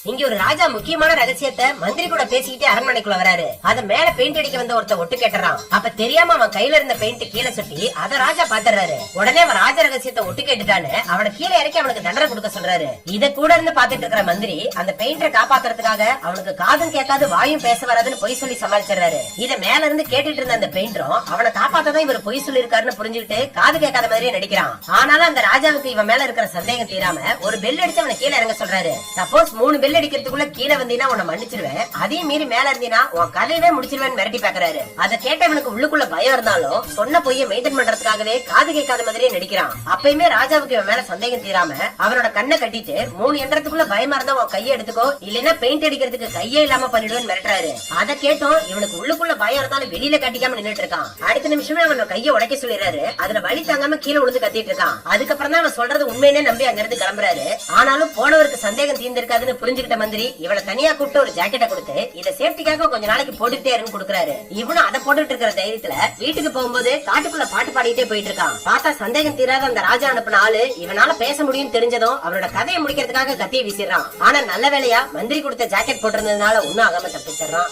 இங்க ஒரு ராஜா முக்கியமான ரகசியத்தை மந்திரி கூட பேசிக்கிட்டே அரண்மனைக்குள்ள வராரு. அத மேல பெயிண்ட் அடிக்க வந்த ஒருத்த ஒட்டு கேட்டுறான். அப்ப தெரியாம அவன் கையில இருந்த பெயிண்ட் கீழே சுட்டி அத ராஜா பாத்துறாரு. உடனே அவன் ராஜ ரகசியத்தை ஒட்டு கேட்டுட்டான்னு அவனை கீழே இறக்கி அவனுக்கு தண்டனை கொடுக்க சொல்றாரு. இத கூட இருந்து பாத்துட்டு இருக்கிற மந்திரி அந்த பெயிண்டரை காப்பாத்துறதுக்காக அவனுக்கு காதும் கேட்காது வாயும் பேச வராதுன்னு பொய் சொல்லி சமாளிச்சிடறாரு. இத மேல இருந்து கேட்டுட்டு இருந்த அந்த பெயிண்டரும் அவனை காப்பாத்ததான் இவர் பொய் சொல்லி இருக்காருன்னு புரிஞ்சுக்கிட்டு காது கேட்காத மாதிரியே நடிக்கிறான். ஆனாலும் அந்த ராஜாவுக்கு இவன் மேல இருக்கிற சந்தேகம் தீராம ஒரு பெல் அடிச்சு அவனை கீழே இறங்க சொல்றாரு. சப்போஸ் 3 பெல் அடிக்கிறதுக்குள்ள கீழே வந்தீங்கன்னா உன்னை மன்னிச்சிருவேன், அதையும் மீறி மேல இருந்தீனா உன் கதையவே முடிச்சிருவேன் மிரட்டி பாக்குறாரு. அதை கேட்ட இவனுக்கு உள்ளுக்குள்ள பயம் இருந்தாலும் சொன்ன பொய்யை மெயின்டைன் பண்றதுக்காகவே காது கேட்காத மாதிரியே நடிக்கிறான். அப்பயுமே ராஜாவுக்கு இவன் மேல சந்தேகம் தீராம அவனோட கண்ணை கட்டிட்டு 3 எண்ணத்துக்குள்ள பயமா இருந்தா உன் கையை எடுத்துக்கோ, இல்லன்னா பெயிண்ட் அடிக்கிறதுக்கு கையே இல்லாம பண்ணிடுவேன் மிரட்டுறாரு. அதை கேட்டோம் இவனுக்கு உள்ளுக்குள்ள பயம் இருந்தாலும் வெளியில காட்டிக்காம நின்னுட்டு இருக்கான். அடுத்த நிமிஷமே அவனோட கையை உடைக்க சொல்லிடுறாரு. அதுல வலி தாங்காம கீழே விழுந்து கத்திட்டு இருக்கான். அதுக்கப்புறம் தான் அவன் சொல்றது உண்மையினே நம்பி அங்க இருந்து கிளம்புறாரு. ஆனாலும் போனவருக்கு சந்தேகம் தீர்ந்திருக்காதுன்னு புரிஞ்சுக்கிட்ட மந்திரி இவளை தனியா கூப்பிட்டு ஒரு ஜாக்கெட்டை கொடுத்து இதை சேஃப்டிக்காக கொஞ்ச நாளைக்கு போட்டுட்டே இருன்னு கொடுக்குறாரு. இவனும் அதை போட்டுட்டு இருக்கிற தைரியத்துல வீட்டுக்கு போகும்போது காட்டுக்குள்ள பாட்டு பாடிட்டே போயிட்டு இருக்கான். பார்த்தா சந்தேகம் தீராத அந்த ராஜா அனுப்பின ஆளு இவனால பேச முடியும் தெரிஞ்சதும் அவரோட கதையை முடிக்கிறதுக்காக கத்தியை வீசிடுறான். ஆனா நல்ல வேலையா மந்திரி கொடுத்த ஜாக்கெட் போட்டிருந்ததுனால ஒன்னும் ஆகாம தப்பிச்சிடறான்.